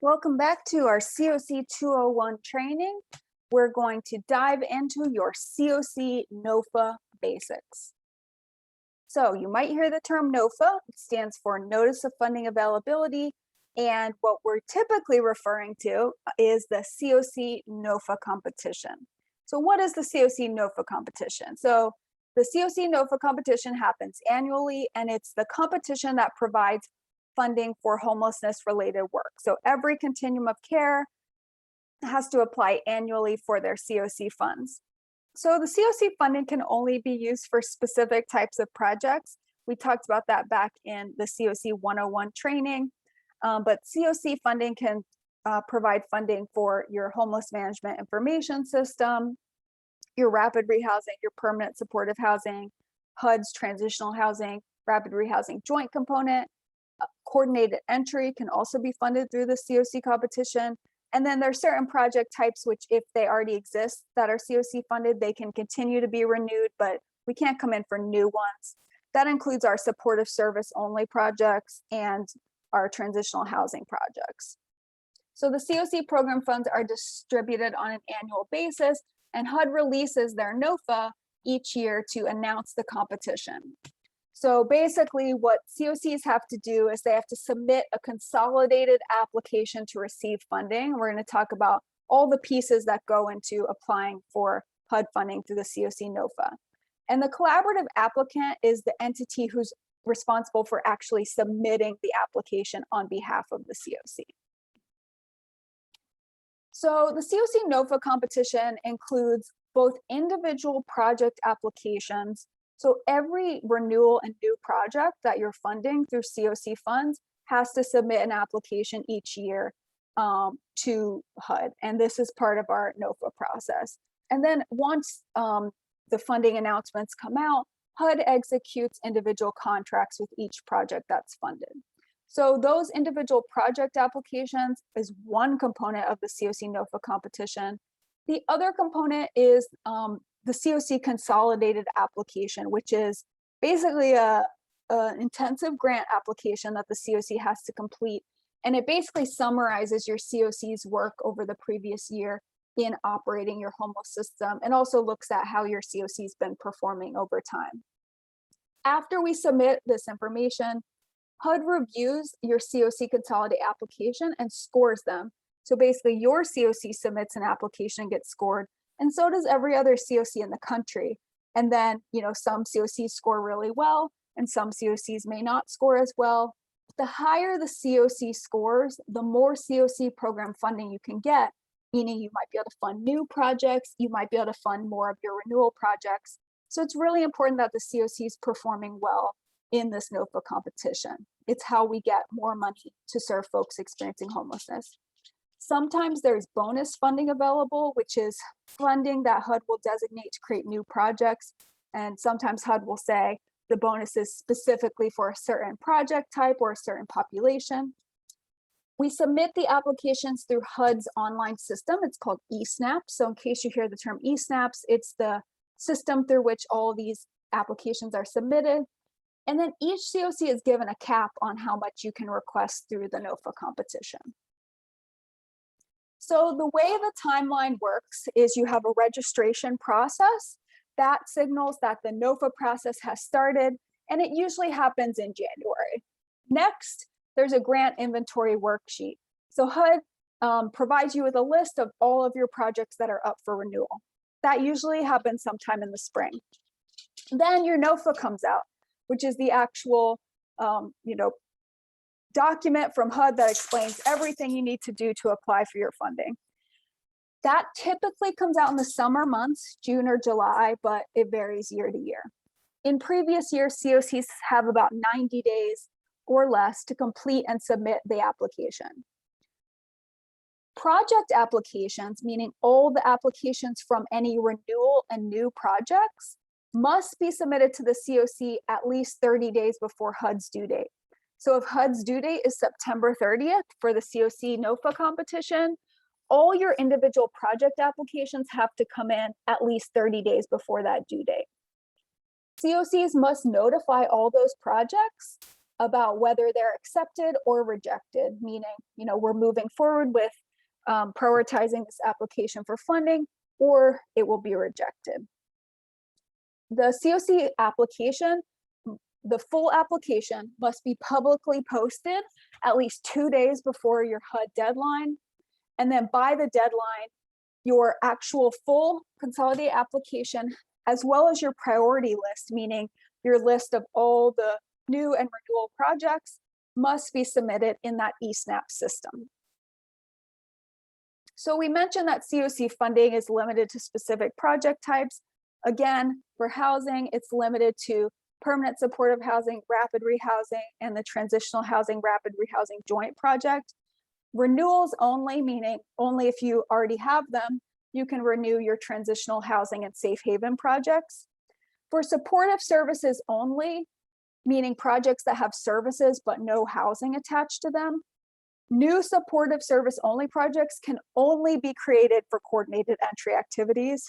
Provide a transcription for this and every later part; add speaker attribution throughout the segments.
Speaker 1: Welcome back to our COC 201 training. We're going to dive into your COC NOFA basics. So you might hear the term NOFA. It stands for Notice of Funding Availability. And what we're typically referring to is the COC NOFA competition. So what is the COC NOFA competition? So the COC NOFA competition happens annually, and it's the competition that provides funding for homelessness related work. So every continuum of care has to apply annually for their COC funds. So the COC funding can only be used for specific types of projects. We talked about that back in the COC 101 training, but COC funding can provide funding for your homeless management information system, your rapid rehousing, your permanent supportive housing, HUD's transitional housing, rapid rehousing joint component. Coordinated entry can also be funded through the COC competition. And then there's certain project types which, if they already exist that are COC funded, they can continue to be renewed, but we can't come in for new ones. That includes our supportive service only projects and our transitional housing projects. So the COC program funds are distributed on an annual basis, and HUD releases their NOFA each year to announce the competition. So basically what COCs have to do is they have to submit a consolidated application to receive funding. We're going to talk about all the pieces that go into applying for HUD funding through the COC NOFA. And the collaborative applicant is the entity who's responsible for actually submitting the application on behalf of the COC. So the COC NOFA competition includes both individual project applications. So every renewal and new project that you're funding through COC funds has to submit an application each year to HUD. And this is part of our NOFA process. And then once the funding announcements come out, HUD executes individual contracts with each project that's funded. So those individual project applications is one component of the COC NOFA competition. The other component is the COC consolidated application, which is basically an intensive grant application that the COC has to complete. And it basically summarizes your COC's work over the previous year in operating your homeless system, and also looks at how your COC's been performing over time. After we submit this information, HUD reviews your COC consolidated application and scores them. So basically your COC submits an application and gets scored, and so does every other COC in the country. And then, some COCs score really well, and some COCs may not score as well. But the higher the COC scores, the more COC program funding you can get, meaning you might be able to fund new projects, you might be able to fund more of your renewal projects. So it's really important that the COC is performing well in this NOFA competition. It's how we get more money to serve folks experiencing homelessness. Sometimes there's bonus funding available, which is funding that HUD will designate to create new projects. And sometimes HUD will say the bonus is specifically for a certain project type or a certain population. We submit the applications through HUD's online system. It's called eSNAP. So in case you hear the term eSNAPs, it's the system through which all these applications are submitted. And then each COC is given a cap on how much you can request through the NOFA competition. So the way the timeline works is you have a registration process that signals that the NOFA process has started, and it usually happens in January. Next, there's a grant inventory worksheet. So HUD provides you with a list of all of your projects that are up for renewal. That usually happens sometime in the spring. Then your NOFA comes out, which is the actual document from HUD that explains everything you need to do to apply for your funding. That typically comes out in the summer months, June or July, but it varies year to year. In previous years, COCs have about 90 days or less to complete and submit the application. Project applications, meaning all the applications from any renewal and new projects, must be submitted to the COC at least 30 days before HUD's due date. So if HUD's due date is September 30th for the COC NOFA competition, all your individual project applications have to come in at least 30 days before that due date. COCs must notify all those projects about whether they're accepted or rejected, meaning, we're moving forward with prioritizing this application for funding, or it will be rejected. The COC application, the full application must be publicly posted at least 2 days before your HUD deadline. And then by the deadline, your actual full consolidated application, as well as your priority list, meaning your list of all the new and renewal projects, must be submitted in that eSNAP system. So we mentioned that COC funding is limited to specific project types. Again, for housing, it's limited to permanent supportive housing, rapid rehousing, and the transitional housing rapid rehousing joint project. Renewals only, meaning only if you already have them, you can renew your transitional housing and safe haven projects. For supportive services only, meaning projects that have services but no housing attached to them, new supportive service only projects can only be created for coordinated entry activities.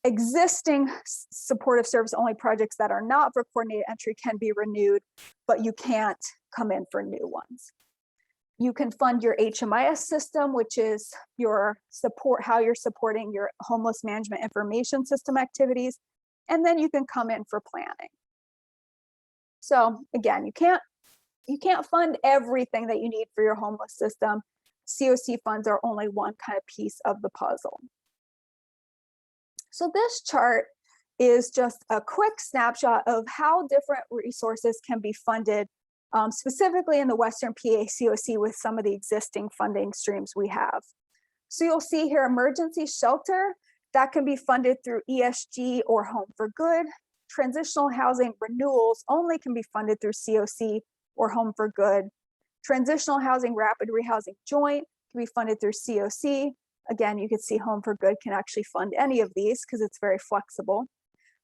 Speaker 1: Existing supportive service only projects that are not for coordinated entry can be renewed, but you can't come in for new ones. You can fund your HMIS system, which is your support, how you're supporting your homeless management information system activities, and then you can come in for planning. So again, you can't fund everything that you need for your homeless system. COC funds are only one kind of piece of the puzzle. So this chart is just a quick snapshot of how different resources can be funded, specifically in the Western PA COC with some of the existing funding streams we have. So you'll see here emergency shelter, that can be funded through ESG or Home for Good. Transitional housing renewals only can be funded through COC or Home for Good. Transitional housing rapid rehousing joint can be funded through COC. Again, you can see Home for Good can actually fund any of these because it's very flexible.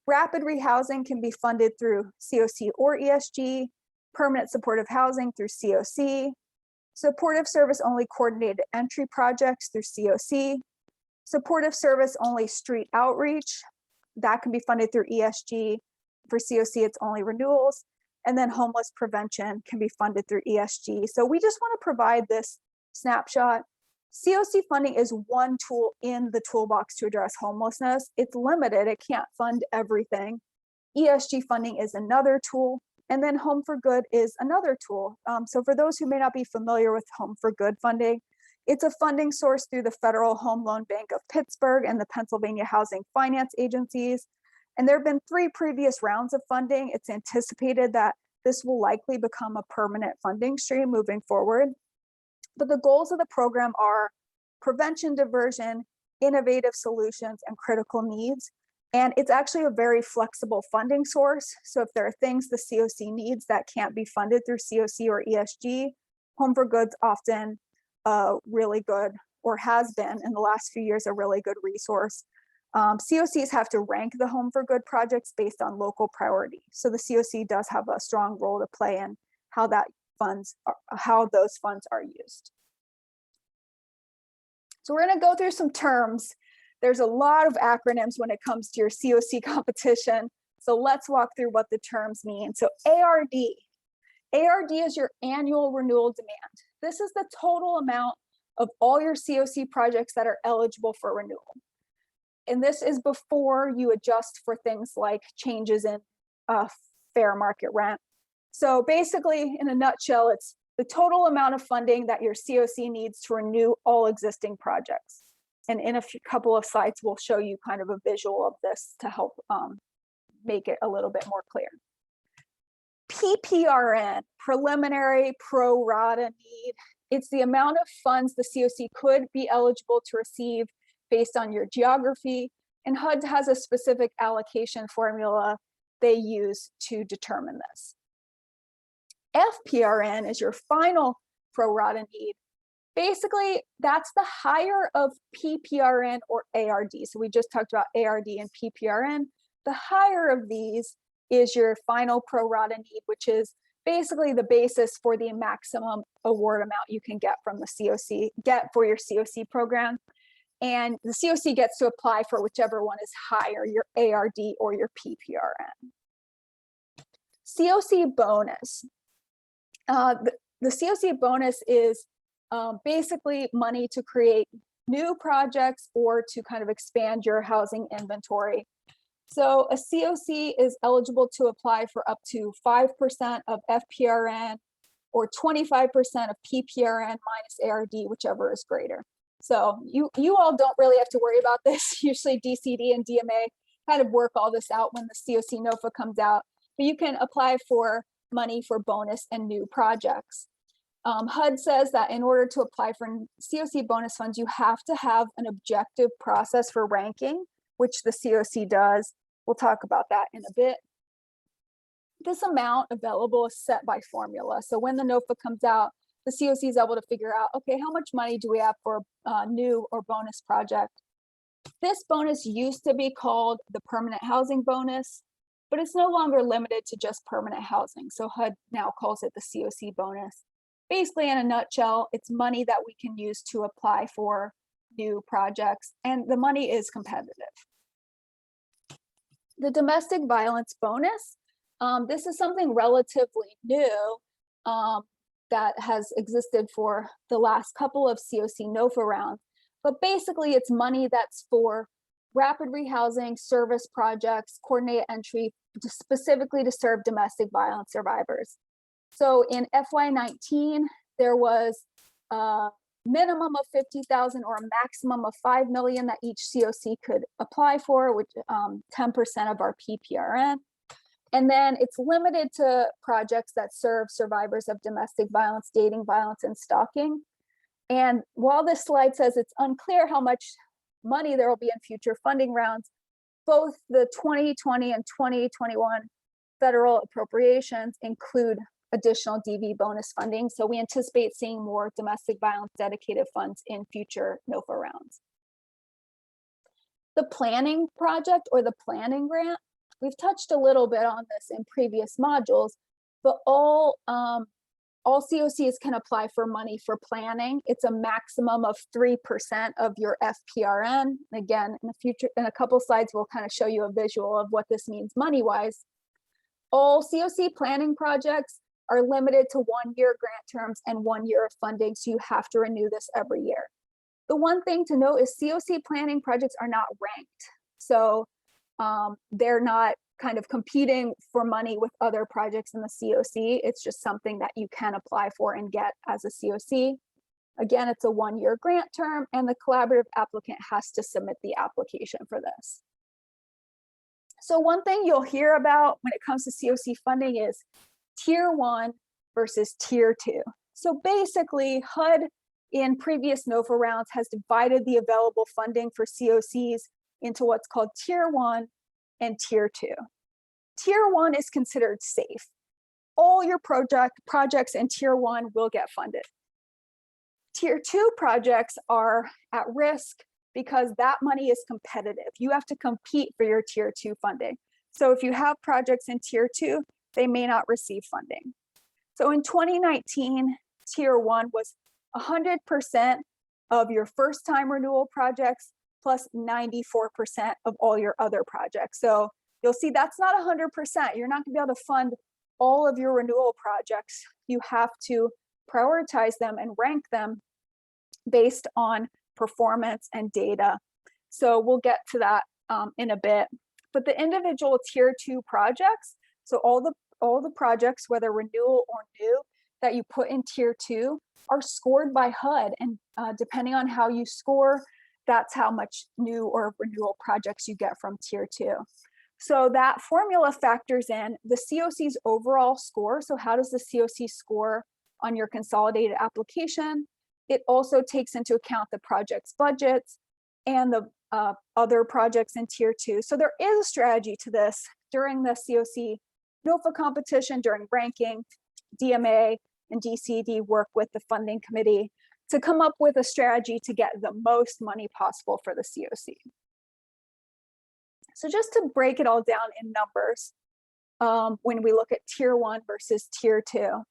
Speaker 1: Rapid rehousing can be funded through COC or ESG. Permanent supportive housing through COC. Supportive service only coordinated entry projects through COC. Supportive service only street outreach, that can be funded through ESG. For COC, it's only renewals. And then homeless prevention can be funded through ESG. So we just want to provide this snapshot. COC funding is one tool in the toolbox to address homelessness. It's limited, it can't fund everything. ESG funding is another tool. And then Home for Good is another tool. So for those who may not be familiar with Home for Good funding, it's a funding source through the Federal Home Loan Bank of Pittsburgh and the Pennsylvania Housing Finance Agencies. And there have been 3 previous rounds of funding. It's anticipated that this will likely become a permanent funding stream moving forward. But the goals of the program are prevention, diversion, innovative solutions, and critical needs. And it's actually a very flexible funding source. So if there are things the COC needs that can't be funded through COC or ESG, Home for Good's often really good, or has been in the last few years, a really good resource. COCs have to rank the Home for Good projects based on local priority. So the COC does have a strong role to play in how those funds are used. So we're going to go through some terms. There's a lot of acronyms when it comes to your COC competition. So let's walk through what the terms mean. So ARD. ARD is your annual renewal demand. This is the total amount of all your COC projects that are eligible for renewal. And this is before you adjust for things like changes in fair market rent. So basically, in a nutshell, it's the total amount of funding that your COC needs to renew all existing projects. And in a couple of slides, we'll show you kind of a visual of this to help make it a little bit more clear. PPRN, preliminary pro rata need. It's the amount of funds the COC could be eligible to receive based on your geography. And HUD has a specific allocation formula they use to determine this. FPRN is your final pro rata need. Basically, that's the higher of PPRN or ARD. So we just talked about ARD and PPRN. The higher of these is your final pro rata need, which is basically the basis for the maximum award amount you can get from the COC, for your COC program. And the COC gets to apply for whichever one is higher, your ARD or your PPRN. COC bonus. The COC bonus is basically money to create new projects or to kind of expand your housing inventory. So a COC is eligible to apply for up to 5% of FPRN or 25% of PPRN minus ARD, whichever is greater. So you all don't really have to worry about this. Usually DCD and DMA kind of work all this out when the COC NOFA comes out, but you can apply for money for bonus and new projects. HUD says that in order to apply for COC bonus funds, you have to have an objective process for ranking, which the COC does. We'll talk about that in a bit. This amount available is set by formula. So when the NOFA comes out, the COC is able to figure out, okay, how much money do we have for new or bonus project? This bonus used to be called the permanent housing bonus, but it's no longer limited to just permanent housing. So HUD now calls it the COC bonus. Basically, in a nutshell, it's money that we can use to apply for new projects, and the money is competitive. The domestic violence bonus, this is something relatively new that has existed for the last couple of COC NOFA rounds, but basically it's money that's for rapid rehousing, service projects, coordinated entry, specifically to serve domestic violence survivors. So in FY19, there was a minimum of 50,000 or a maximum of 5 million that each COC could apply for, which 10% of our PPRN. And then it's limited to projects that serve survivors of domestic violence, dating violence, and stalking. And while this slide says it's unclear how much money there will be in future funding rounds, both the 2020 and 2021 federal appropriations include additional DV bonus funding. So we anticipate seeing more domestic violence dedicated funds in future NOFA rounds. The planning project or the planning grant, we've touched a little bit on this in previous modules, but all COCs can apply for money for planning. It's a maximum of 3% of your FPRN. Again, in a couple slides, we'll kind of show you a visual of what this means money-wise. All COC planning projects are limited to 1-year grant terms and 1 year of funding, so you have to renew this every year. The one thing to note is COC planning projects are not ranked. So they're not kind of competing for money with other projects in the COC. It's just something that you can apply for and get as a COC. Again, it's a 1-year grant term, and the collaborative applicant has to submit the application for this. So one thing you'll hear about when it comes to COC funding is Tier 1 versus Tier 2. So basically, HUD in previous NOFA rounds has divided the available funding for COCs into what's called Tier 1 and Tier 2. Tier 1 is considered safe. All your projects in Tier 1 will get funded. Tier 2 projects are at risk because that money is competitive. You have to compete for your Tier 2 funding. So if you have projects in Tier 2, they may not receive funding. So in 2019, Tier 1 was 100% of your first-time renewal projects plus 94% of all your other projects. So you'll see that's not 100%. You're not gonna be able to fund all of your renewal projects. You have to prioritize them and rank them based on performance and data. So we'll get to that in a bit. But the individual Tier 2 projects, so all the projects, whether renewal or new, that you put in Tier 2 are scored by HUD, and depending on how you score, that's how much new or renewal projects you get from Tier 2. So that formula factors in the COC's overall score. So how does the COC score on your consolidated application? It also takes into account the project's budgets and the other projects in Tier 2. So there is a strategy to this. During the COC NOFA competition, during ranking, DMA and DCD work with the funding committee to come up with a strategy to get the most money possible for the COC. So just to break it all down in numbers, when we look at Tier 1 versus Tier 2,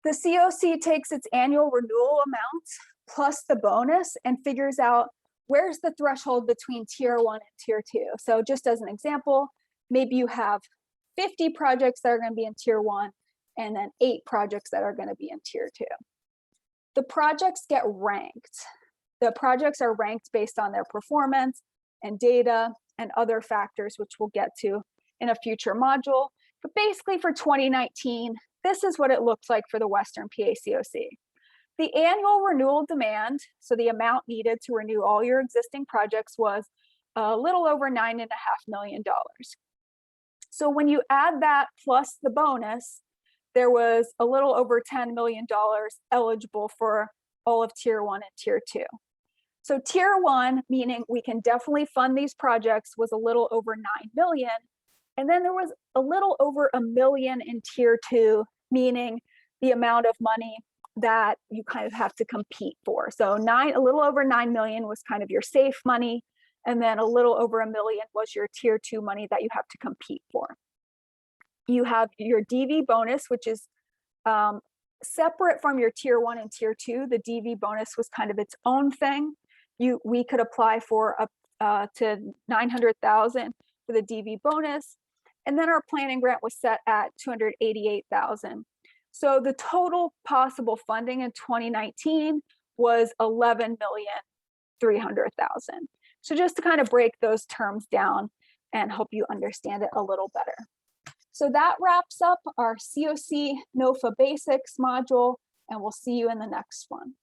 Speaker 1: the COC takes its annual renewal amount plus the bonus and figures out where's the threshold between Tier 1 and Tier 2. So just as an example, maybe you have 50 projects that are going to be in Tier 1 and then 8 projects that are going to be in tier 2. The projects get ranked. The projects are ranked based on their performance and data and other factors, which we'll get to in a future module. But basically for 2019, this is what it looks like for the Western PA COC. The annual renewal demand, so the amount needed to renew all your existing projects, was a little over $9.5 million. So when you add that plus the bonus, there was a little over $10 million eligible for all of tier 1 and tier 2. So tier 1, meaning we can definitely fund these projects, was a little over 9 million. And then there was a little over $1 million in tier 2, meaning the amount of money that you kind of have to compete for. So a little over 9 million was kind of your safe money. And then a little over $1 million was your tier 2 money that you have to compete for. You have your DV bonus, which is separate from your tier 1 and tier 2. The DV bonus was kind of its own thing. We could apply for up to $900,000 for the DV bonus. And then our planning grant was set at $288,000. So the total possible funding in 2019 was $11,300,000. So just to kind of break those terms down and help you understand it a little better. So that wraps up our COC NOFA Basics module, and we'll see you in the next one.